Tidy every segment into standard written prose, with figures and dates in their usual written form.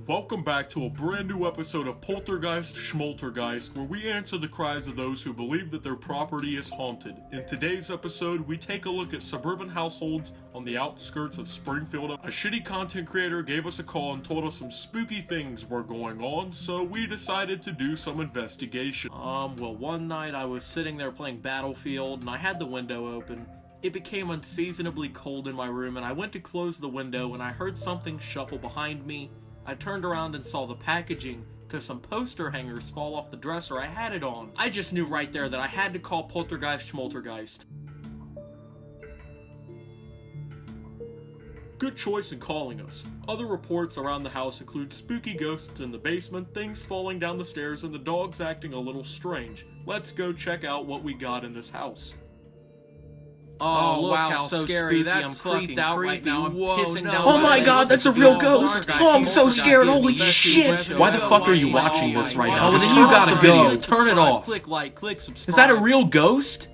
Welcome back to a brand new episode of Poltergeist Schmoltergeist, where we answer the cries of those who believe that their property is haunted. In today's episode, we take a look at suburban households on the outskirts of Springfield. A shitty content creator gave us a call and told us some spooky things were going on, so we decided to do some investigation. Well, one night I was sitting there playing Battlefield, and I had the window open. It became unseasonably cold in my room, and I went to close the window, and I heard something shuffle behind me. I turned around and saw the packaging to some poster hangers fall off the dresser I had it on. I just knew right there that I had to call Poltergeist Schmoltergeist. Good choice in calling us. Other reports around the house include spooky ghosts in the basement, things falling down the stairs, and the dogs acting a little strange. Let's go check out what we got in this house. Oh, look wow, how so scary. Spooky. That's I'm creeped out right now. I'm pissing down. Oh my god, that's a real ghost! Oh, I'm so scared, holy shit! Why the fuck are you watching this right now? Oh, then you gotta go. Turn it off. Click like, click subscribe. Is that a real ghost?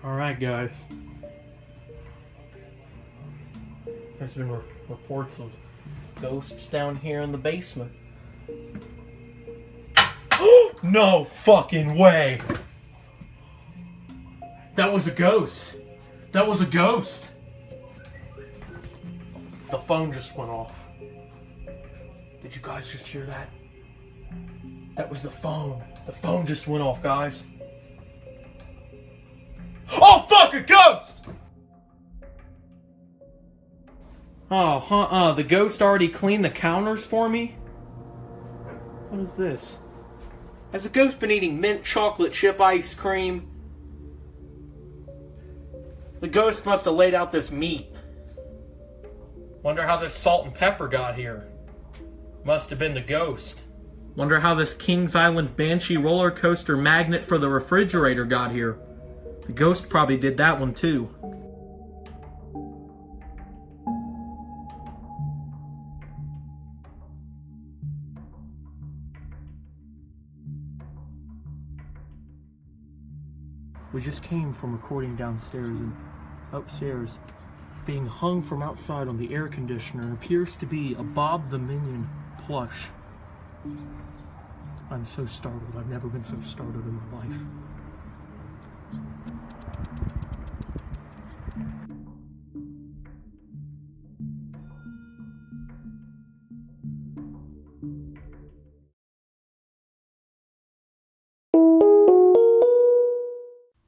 Alright guys, there's been reports of ghosts down here in the basement. No fucking way! That was a ghost! That was a ghost! The phone just went off. Did you guys just hear that? That was the phone. The phone just went off, guys. Oh, fuck, a ghost! Oh, the ghost already cleaned the counters for me? What is this? Has the ghost been eating mint chocolate chip ice cream? The ghost must have laid out this meat. Wonder how this salt and pepper got here. Must have been the ghost. Wonder how this Kings Island Banshee roller coaster magnet for the refrigerator got here. The ghost probably did that one too. We just came from recording downstairs, and upstairs, being hung from outside on the air conditioner, appears to be a Bob the Minion plush. I'm so startled. I've never been so startled in my life.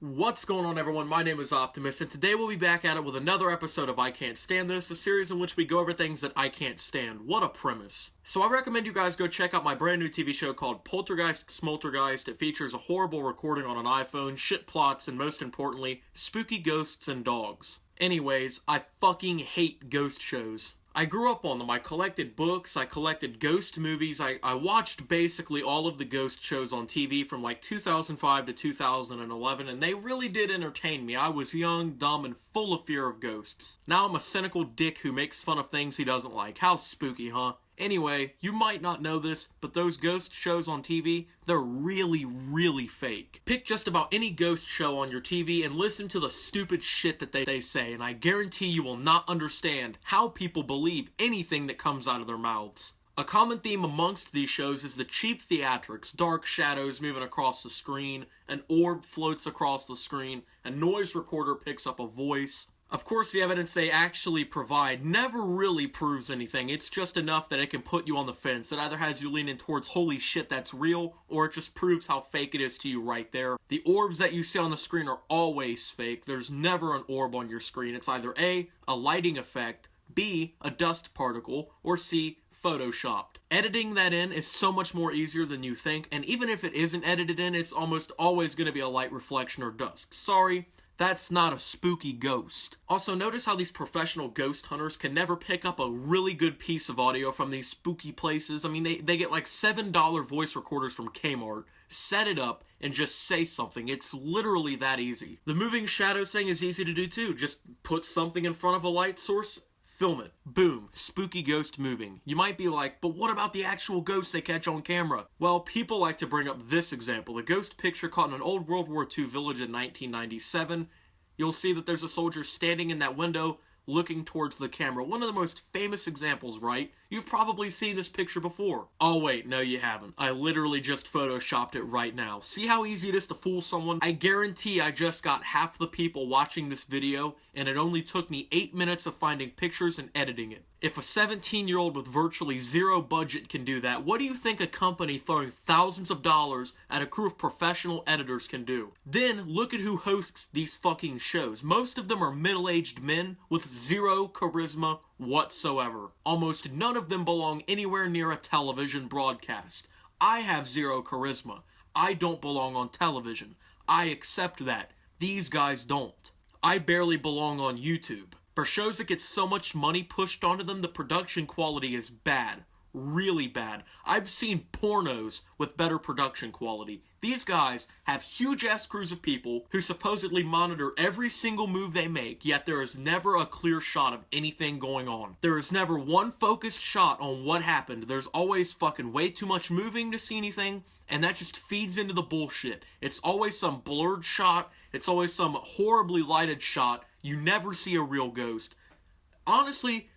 What's going on, everyone? My name is Optimus, and today we'll be back at it with another episode of I Can't Stand This, a series in which we go over things that I can't stand. What a premise. So I recommend you guys go check out my brand new TV show called Poltergeist Schmoltergeist. It features a horrible recording on an iPhone, shit plots, and most importantly, spooky ghosts and dogs. Anyways, I fucking hate ghost shows. I grew up on them. I collected books, I collected ghost movies, I watched basically all of the ghost shows on TV from like 2005 to 2011, and they really did entertain me. I was young, dumb, and full of fear of ghosts. Now I'm a cynical dick who makes fun of things he doesn't like. How spooky, huh? Anyway, you might not know this, but those ghost shows on TV, they're really, really fake. Pick just about any ghost show on your TV and listen to the stupid shit that they say, and I guarantee you will not understand how people believe anything that comes out of their mouths. A common theme amongst these shows is the cheap theatrics, dark shadows moving across the screen, an orb floats across the screen, a noise recorder picks up a voice. Of course, the evidence they actually provide never really proves anything. It's just enough that it can put you on the fence. It either has you leaning towards, holy shit, that's real, or it just proves how fake it is to you right there. The orbs that you see on the screen are always fake. There's never an orb on your screen. It's either A, a lighting effect, B, a dust particle, or C, photoshopped. Editing that in is so much more easier than you think, and even if it isn't edited in, it's almost always going to be a light reflection or dust. Sorry, that's not a spooky ghost. Also, notice how these professional ghost hunters can never pick up a really good piece of audio from these spooky places. I mean, they get like $7 voice recorders from Kmart, set it up, and just say something. It's literally that easy. The moving shadows thing is easy to do too. Just put something in front of a light source, film it. Boom. Spooky ghost moving. You might be like, but what about the actual ghosts they catch on camera? Well, people like to bring up this example. A ghost picture caught in an old World War II village in 1997. You'll see that there's a soldier standing in that window looking towards the camera. One of the most famous examples, right? You've probably seen this picture before. Oh wait, no you haven't. I literally just photoshopped it right now. See how easy it is to fool someone? I guarantee I just got half the people watching this video, and it only took me 8 minutes of finding pictures and editing it. If a 17-year-old with virtually zero budget can do that, what do you think a company throwing thousands of dollars at a crew of professional editors can do? Then, look at who hosts these fucking shows. Most of them are middle-aged men with zero charisma whatsoever. Almost none of them belong anywhere near a television broadcast. I have zero charisma. I don't belong on television. I accept that. These guys don't. I barely belong on YouTube. For shows that get so much money pushed onto them, the production quality is bad. Really bad. I've seen pornos with better production quality. These guys have huge-ass crews of people who supposedly monitor every single move they make, yet there is never a clear shot of anything going on. There is never one focused shot on what happened. There's always fucking way too much moving to see anything, and that just feeds into the bullshit. It's always some blurred shot. It's always some horribly lighted shot. You never see a real ghost. Honestly,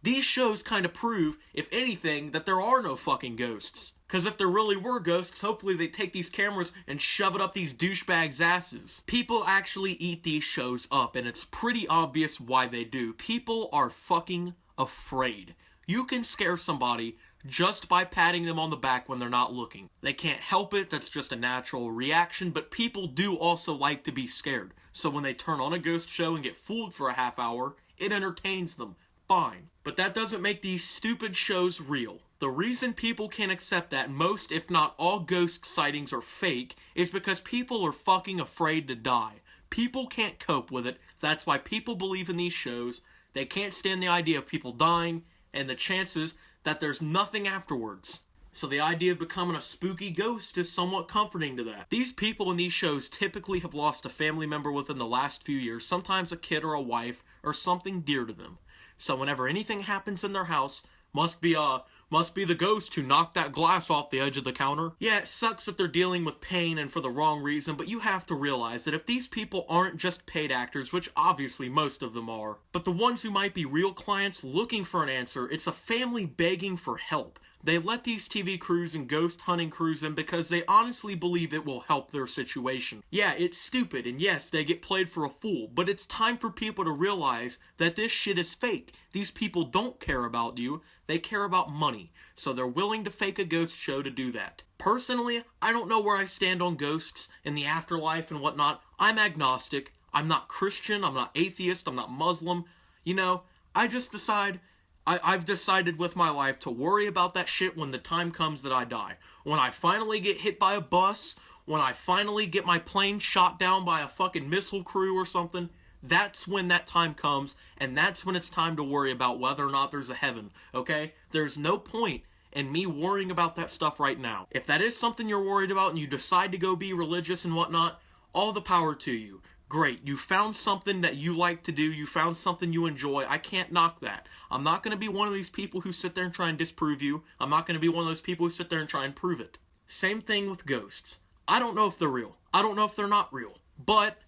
these shows kind of prove, if anything, that there are no fucking ghosts. Because if there really were ghosts, hopefully they take these cameras and shove it up these douchebags' asses. People actually eat these shows up, and it's pretty obvious why they do. People are fucking afraid. You can scare somebody just by patting them on the back when they're not looking. They can't help it, that's just a natural reaction, but people do also like to be scared. So when they turn on a ghost show and get fooled for a half hour, it entertains them. Fine. But that doesn't make these stupid shows real. The reason people can't accept that most, if not all, ghost sightings are fake is because people are fucking afraid to die. People can't cope with it. That's why people believe in these shows. They can't stand the idea of people dying and the chances that there's nothing afterwards. So the idea of becoming a spooky ghost is somewhat comforting to that. These people in these shows typically have lost a family member within the last few years, sometimes a kid or a wife, or something dear to them. So whenever anything happens in their house, must be the ghost who knocked that glass off the edge of the counter. Yeah, it sucks that they're dealing with pain and for the wrong reason, but you have to realize that if these people aren't just paid actors, which obviously most of them are, but the ones who might be real clients looking for an answer, it's a family begging for help. They let these TV crews and ghost hunting crews in because they honestly believe it will help their situation. Yeah, it's stupid, and yes, they get played for a fool, but it's time for people to realize that this shit is fake. These people don't care about you, they care about money, so they're willing to fake a ghost show to do that. Personally, I don't know where I stand on ghosts and the afterlife and whatnot. I'm agnostic, I'm not Christian, I'm not atheist, I'm not Muslim. You know, I just decide... I've decided with my life to worry about that shit when the time comes that I die. When I finally get hit by a bus, when I finally get my plane shot down by a fucking missile crew or something, that's when that time comes, and that's when it's time to worry about whether or not there's a heaven, okay? There's no point in me worrying about that stuff right now. If that is something you're worried about and you decide to go be religious and whatnot, all the power to you. Great, you found something that you like to do, you found something you enjoy, I can't knock that. I'm not going to be one of these people who sit there and try and disprove you. I'm not going to be one of those people who sit there and try and prove it. Same thing with ghosts. I don't know if they're real. I don't know if they're not real. But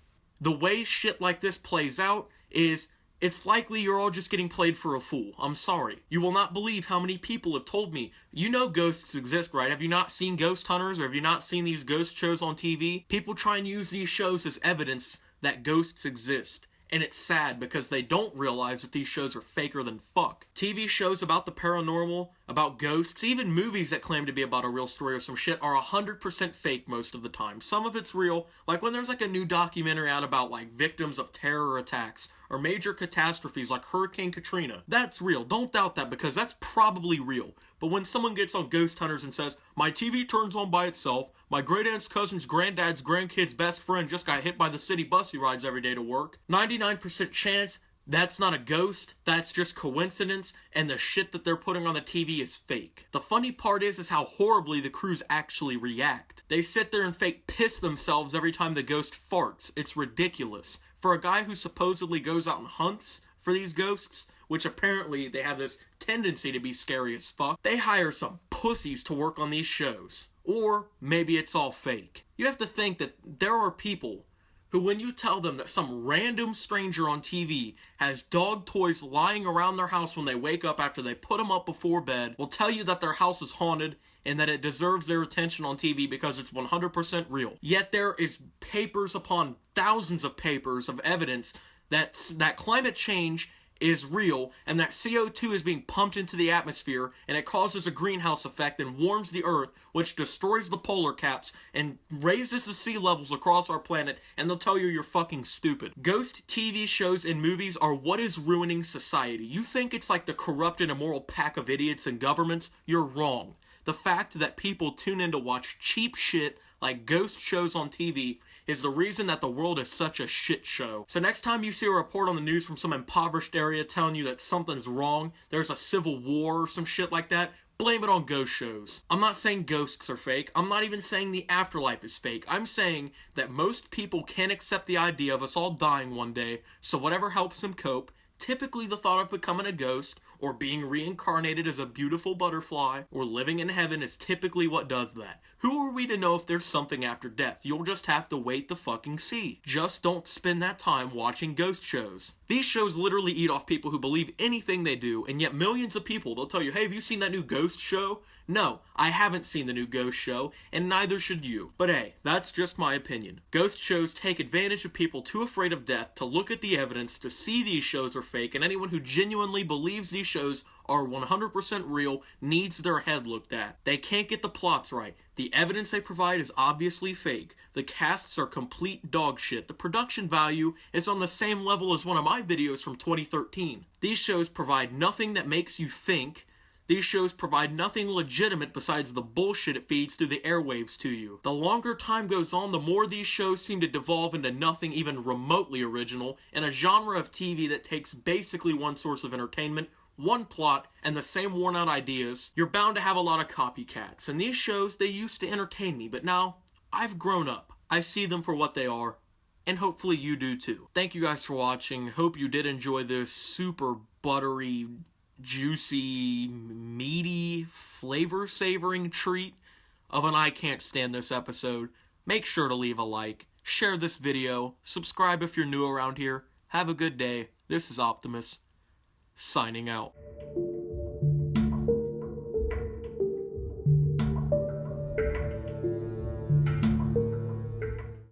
the way shit like this plays out is it's likely you're all just getting played for a fool. I'm sorry. You will not believe how many people have told me, you know ghosts exist, right? Have you not seen Ghost Hunters or have you not seen these ghost shows on TV? People try and use these shows as evidence that ghosts exist, and it's sad because they don't realize that these shows are faker than fuck. TV shows about the paranormal, about ghosts, even movies that claim to be about a real story or some shit are 100% fake most of the time. Some of it's real, like when there's like a new documentary out about like victims of terror attacks or major catastrophes like Hurricane Katrina. That's real, don't doubt that because that's probably real. But when someone gets on Ghost Hunters and says, my TV turns on by itself, my great-aunt's cousin's granddad's grandkid's best friend just got hit by the city bus he rides every day to work, 99% chance that's not a ghost, that's just coincidence, and the shit that they're putting on the TV is fake. The funny part is how horribly the crews actually react. They sit there and fake piss themselves every time the ghost farts. It's ridiculous. For a guy who supposedly goes out and hunts for these ghosts, which apparently they have this tendency to be scary as fuck, they hire some pussies to work on these shows. Or maybe it's all fake. You have to think that there are people who, when you tell them that some random stranger on TV has dog toys lying around their house when they wake up after they put them up before bed, will tell you that their house is haunted and that it deserves their attention on TV because it's 100% real. Yet there is papers upon thousands of papers of evidence that climate change is real and that CO2 is being pumped into the atmosphere and it causes a greenhouse effect and warms the earth, which destroys the polar caps and raises the sea levels across our planet, and they'll tell you you're fucking stupid. Ghost TV shows and movies are what is ruining society. You think it's like the corrupt and immoral pack of idiots in governments? You're wrong. The fact that people tune in to watch cheap shit like ghost shows on TV is the reason that the world is such a shit show. So next time you see a report on the news from some impoverished area telling you that something's wrong, there's a civil war or some shit like that, blame it on ghost shows. I'm not saying ghosts are fake. I'm not even saying the afterlife is fake. I'm saying that most people can't accept the idea of us all dying one day, so whatever helps them cope, typically the thought of becoming a ghost, or being reincarnated as a beautiful butterfly, or living in heaven is typically what does that. Who are we to know if there's something after death? You'll just have to wait to fucking see. Just don't spend that time watching ghost shows. These shows literally eat off people who believe anything they do, and yet millions of people, they'll tell you, hey, have you seen that new ghost show? No, I haven't seen the new ghost show, and neither should you. But hey, that's just my opinion. Ghost shows take advantage of people too afraid of death to look at the evidence to see these shows are fake, and anyone who genuinely believes these shows are 100% real needs their head looked at. They can't get the plots right. The evidence they provide is obviously fake. The casts are complete dog shit. The production value is on the same level as one of my videos from 2013. These shows provide nothing that makes you think. These shows provide nothing legitimate besides the bullshit it feeds through the airwaves to you. The longer time goes on, the more these shows seem to devolve into nothing even remotely original, in a genre of TV that takes basically one source of entertainment, one plot, and the same worn-out ideas. You're bound to have a lot of copycats, and these shows, they used to entertain me, but now, I've grown up. I see them for what they are, and hopefully you do too. Thank you guys for watching. Hope you did enjoy this super buttery, juicy, meaty, flavor-savoring treat of an I Can't Stand This episode. Make sure to leave a like, share this video, subscribe if you're new around here. Have a good day. This is Optimus, signing out.